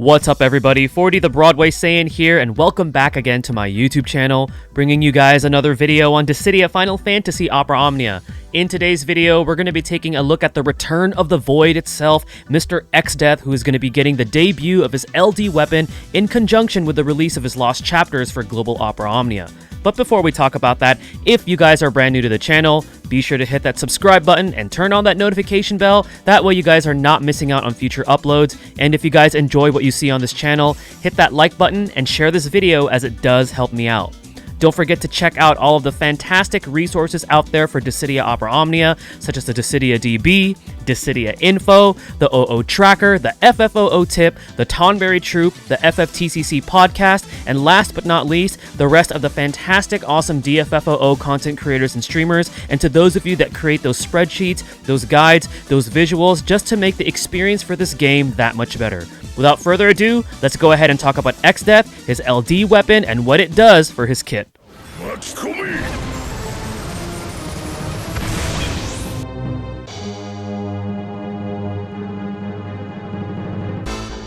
What's up everybody, 40 the Broadway Saiyan here, and welcome back again to my YouTube channel, bringing you guys another video on Dissidia Final Fantasy Opera Omnia. In today's video, we're going to be taking a look at the return of the Void itself, Mr. ExDeath, who is going to be getting the debut of his LD weapon in conjunction with the release of his lost chapters for Global Opera Omnia. But before we talk about that, if you guys are brand new to the channel, be sure to hit that subscribe button and turn on that notification bell. That way you guys are not missing out on future uploads. And if you guys enjoy what you see on this channel, hit that like button and share this video as it does help me out. Don't forget to check out all of the fantastic resources out there for Dissidia Opera Omnia, such as the Dissidia DB, Dissidia Info, the OO Tracker, the FFOO Tip, the Tonberry Troop, the FFTCC Podcast, and last but not least, the rest of the fantastic, awesome DFFOO content creators and streamers, and to those of you that create those spreadsheets, those guides, those visuals, just to make the experience for this game that much better. Without further ado, let's go ahead and talk about ExDeath, his LD weapon, and what it does for his kit.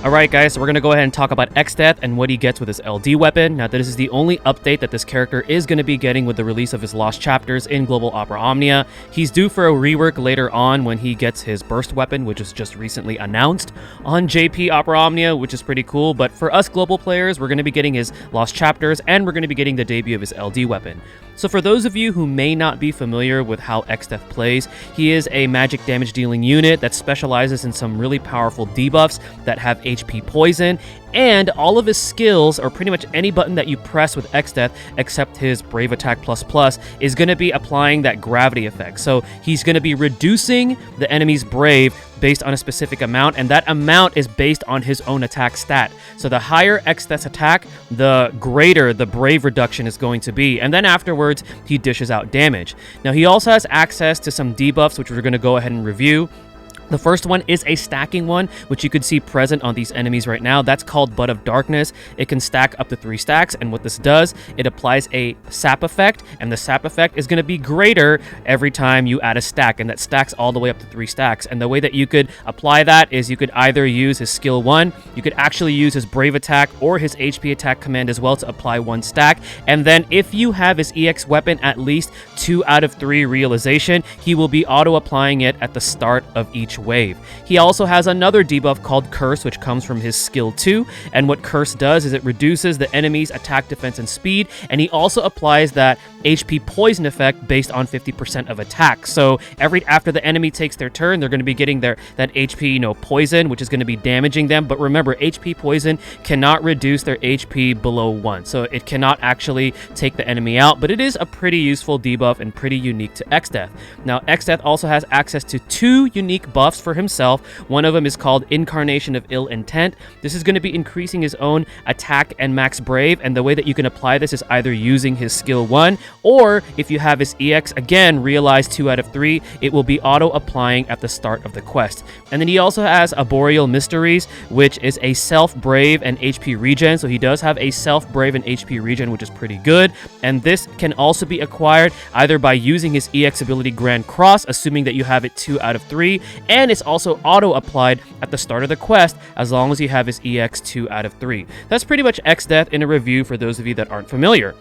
Alright guys, so we're going to go ahead and talk about ExDeath and what he gets with his LD weapon. Now this is the only update that this character is going to be getting with the release of his lost chapters in Global Opera Omnia. He's due for a rework later on when he gets his burst weapon, which is just recently announced on JP Opera Omnia, which is pretty cool. But for us global players, we're going to be getting his lost chapters and we're going to be getting the debut of his LD weapon. So for those of you who may not be familiar with how ExDeath plays, he is a magic damage dealing unit that specializes in some really powerful debuffs that have HP poison, and all of his skills, or pretty much any button that you press with ExDeath except his Brave Attack ++, is going to be applying that gravity effect. So he's going to be reducing the enemy's Brave based on a specific amount, and that amount is based on his own attack stat. So the higher ExDeath's attack, the greater the Brave reduction is going to be, and then afterwards he dishes out damage. Now he also has access to some debuffs, which we're going to go ahead and review. The first one is a stacking one, which you could see present on these enemies right now. That's called Bud of Darkness. It can stack up to 3 stacks, and what this does, it applies a sap effect, and the sap effect is going to be greater every time you add a stack, and that stacks all the way up to 3 stacks. And the way that you could apply that is you could either use his skill 1, you could actually use his Brave Attack or his HP Attack command as well to apply 1 stack, and then if you have his EX weapon at least 2 out of 3 realization, he will be auto-applying it at the start of each wave. He also has another debuff called Curse, which comes from his skill 2, and what Curse does is it reduces the enemy's attack, defense, and speed, and he also applies that HP poison effect based on 50% of attack. So after the enemy takes their turn, they're going to be getting that HP, poison, which is going to be damaging them. But remember, HP poison cannot reduce their HP below 1, so it cannot actually take the enemy out, but it is a pretty useful debuff and pretty unique to ExDeath. Now ExDeath also has access to 2 unique buffs for himself. One of them is called Incarnation of Ill Intent. This is going to be increasing his own attack and max Brave, and the way that you can apply this is either using his skill 1, or if you have his EX, again, realize 2 out of 3, it will be auto-applying at the start of the quest. And then he also has Arboreal Mysteries, which is a self-Brave and HP regen, so he does have a self-Brave and HP regen, which is pretty good, and this can also be acquired either by using his EX ability Grand Cross, assuming that you have it 2 out of 3, and it's also auto-applied at the start of the quest as long as you have his EX 2 out of 3. That's pretty much ExDeath in a review for those of you that aren't familiar.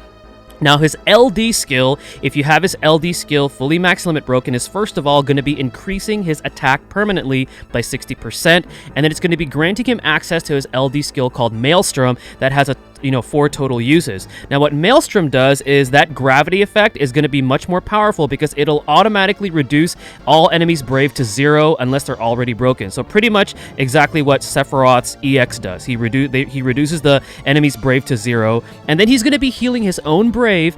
Now his LD skill, if you have his LD skill fully max limit broken, is first of all going to be increasing his attack permanently by 60%, and then it's going to be granting him access to his LD skill called Maelstrom that has a 4 total uses. Now what Maelstrom does is that gravity effect is going to be much more powerful because it'll automatically reduce all enemies Brave to 0 unless they're already broken. So pretty much exactly what Sephiroth's EX does. He reduces the enemy's Brave to 0, and then he's going to be healing his own Brave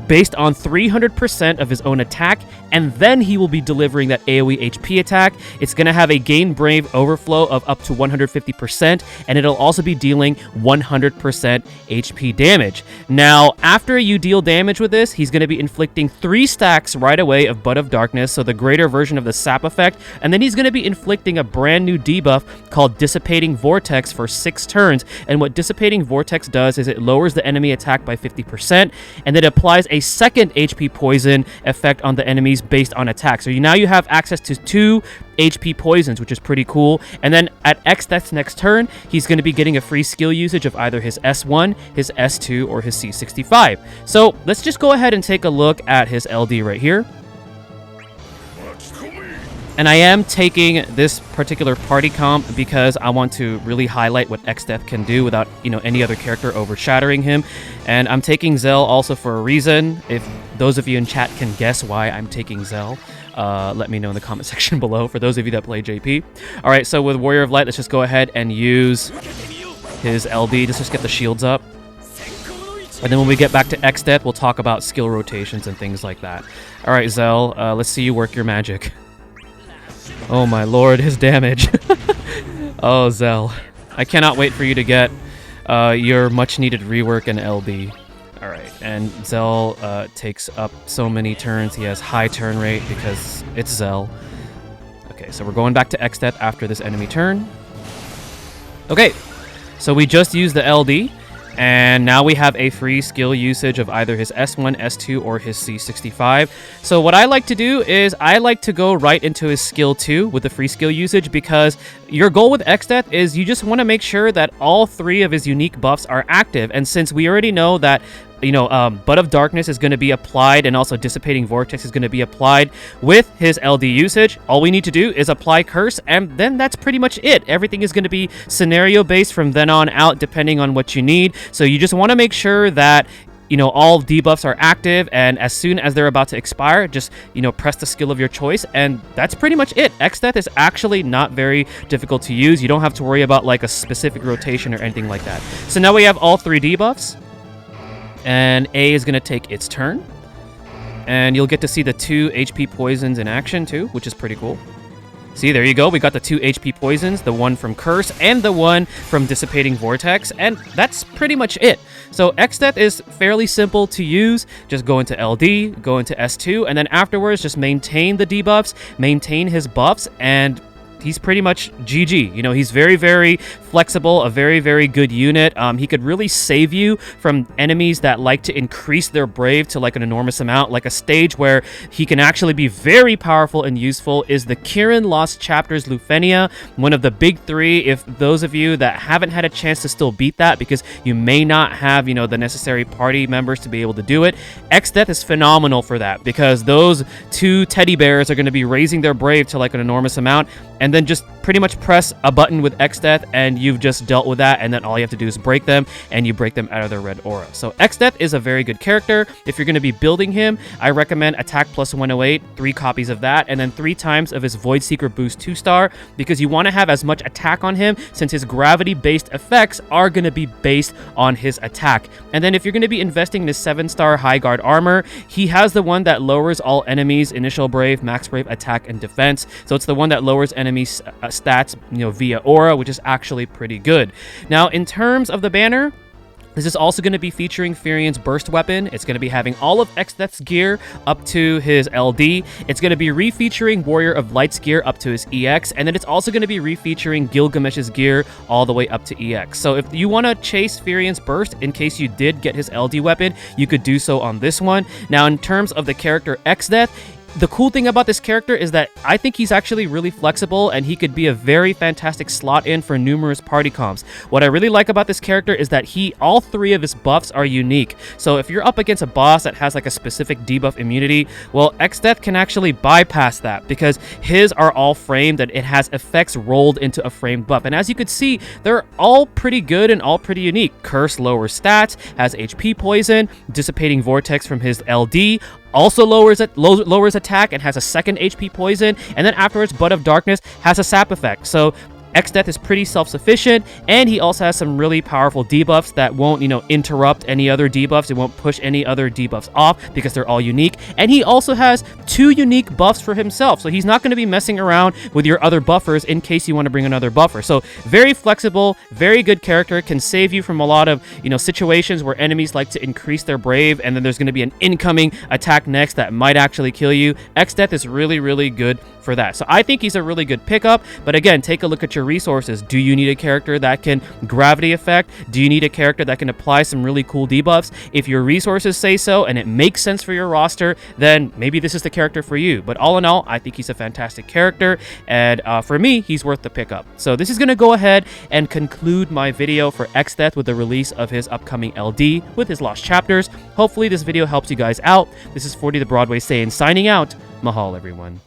based on 300% of his own attack, and then he will be delivering that AoE HP attack. It's going to have a gain Brave overflow of up to 150%, and it'll also be dealing 100% HP damage. Now, after you deal damage with this, he's going to be inflicting 3 stacks right away of Bud of Darkness, so the greater version of the sap effect, and then he's going to be inflicting a brand new debuff called Dissipating Vortex for 6 turns, and what Dissipating Vortex does is it lowers the enemy attack by 50%, and it applies a a second HP poison effect on the enemies based on attack. So now you have access to 2 HP poisons, which is pretty cool. And then at ExDeath's next turn, he's going to be getting a free skill usage of either his S1, his S2, or his C65. So let's just go ahead and take a look at his LD right here. And I am taking this particular party comp because I want to really highlight what ExDeath can do without, any other character overshadowing him. And I'm taking Zell also for a reason. If those of you in chat can guess why I'm taking Zell, let me know in the comment section below for those of you that play JP. All right, so with Warrior of Light, let's just go ahead and use his LD. Just get the shields up. And then when we get back to ExDeath, we'll talk about skill rotations and things like that. All right, Zell, let's see you work your magic. Oh my lord, his damage. Oh, Zell. I cannot wait for you to get your much-needed rework and LD. Alright, and Zell takes up so many turns. He has high turn rate because it's Zell. Okay, so we're going back to ExDeath after this enemy turn. Okay, so we just used the LD. And now we have a free skill usage of either his S1, S2, or his C65. So what I like to do is I like to go right into his skill 2 with the free skill usage, because your goal with ExDeath is you just want to make sure that all 3 of his unique buffs are active. And since we already know that Bud of Darkness is going to be applied, and also Dissipating Vortex is going to be applied with his LD usage, all we need to do is apply Curse, and then that's pretty much it. Everything is going to be scenario-based from then on out, depending on what you need. So you just want to make sure that all debuffs are active, and as soon as they're about to expire, just, press the skill of your choice, and that's pretty much it. ExDeath is actually not very difficult to use. You don't have to worry about, like, a specific rotation or anything like that. So now we have all 3 debuffs. And A is going to take its turn. And you'll get to see the 2 HP poisons in action too, which is pretty cool. See, there you go. We got the 2 HP poisons, the one from Curse and the one from Dissipating Vortex. And that's pretty much it. So ExDeath is fairly simple to use. Just go into LD, go into S2, and then afterwards just maintain the debuffs, maintain his buffs, and he's pretty much GG. He's very, very flexible, a very, very good unit. He could really save you from enemies that like to increase their brave to like an enormous amount. Like a stage where he can actually be very powerful and useful is the Kirin Lost Chapters Lufenia, one of the big 3. If those of you that haven't had a chance to still beat that because you may not have, the necessary party members to be able to do it, ExDeath is phenomenal for that, because those 2 teddy bears are going to be raising their brave to like an enormous amount, and then just pretty much press a button with ExDeath and you've just dealt with that, and then all you have to do is break them, and you break them out of their red aura. So ExDeath is a very good character. If you're going to be building him, I recommend attack plus 108, 3 copies of that, and then 3 times of his Void Seeker boost 2-star, because you want to have as much attack on him, since his gravity-based effects are going to be based on his attack. And then if you're going to be investing in his 7-star High Guard armor, he has the one that lowers all enemies' initial brave, max brave, attack, and defense. So it's the one that lowers enemies' stats, via aura, which is actually pretty good. Now, in terms of the banner, this is also going to be featuring Furian's Burst Weapon. It's going to be having all of ExDeath's gear up to his LD. It's going to be refeaturing Warrior of Light's gear up to his EX. And then it's also going to be refeaturing Gilgamesh's gear all the way up to EX. So if you want to chase Furian's Burst, in case you did get his LD weapon, you could do so on this one. Now, in terms of the character ExDeath, the cool thing about this character is that I think he's actually really flexible, and he could be a very fantastic slot in for numerous party comps. What I really like about this character is that all 3 of his buffs are unique. So if you're up against a boss that has like a specific debuff immunity, well, ExDeath can actually bypass that, because his are all framed and it has effects rolled into a framed buff. And as you could see, they're all pretty good and all pretty unique. Curse lowers stats, has HP poison, Dissipating Vortex from his LD also lowers attack and has a second HP poison, and then afterwards Bud of Darkness has a sap effect. So ExDeath is pretty self-sufficient, and he also has some really powerful debuffs that won't, interrupt any other debuffs. It won't push any other debuffs off because they're all unique. And he also has 2 unique buffs for himself, so he's not going to be messing around with your other buffers in case you want to bring another buffer. So very flexible, very good character, can save you from a lot of, situations where enemies like to increase their brave, and then there's going to be an incoming attack next that might actually kill you. ExDeath is really, really good for that. So I think he's a really good pickup, but again, take a look at your resources. Do you need a character that can gravity effect? Do you need a character that can apply some really cool debuffs? If your resources say so and it makes sense for your roster, then maybe this is the character for you. But all in all, I think he's a fantastic character, and for me, he's worth the pickup. So this is going to go ahead and conclude my video for ExDeath with the release of his upcoming LD with his lost chapters. Hopefully this video helps you guys out. This is 40 the Broadway Saiyan signing out. Mahal, everyone.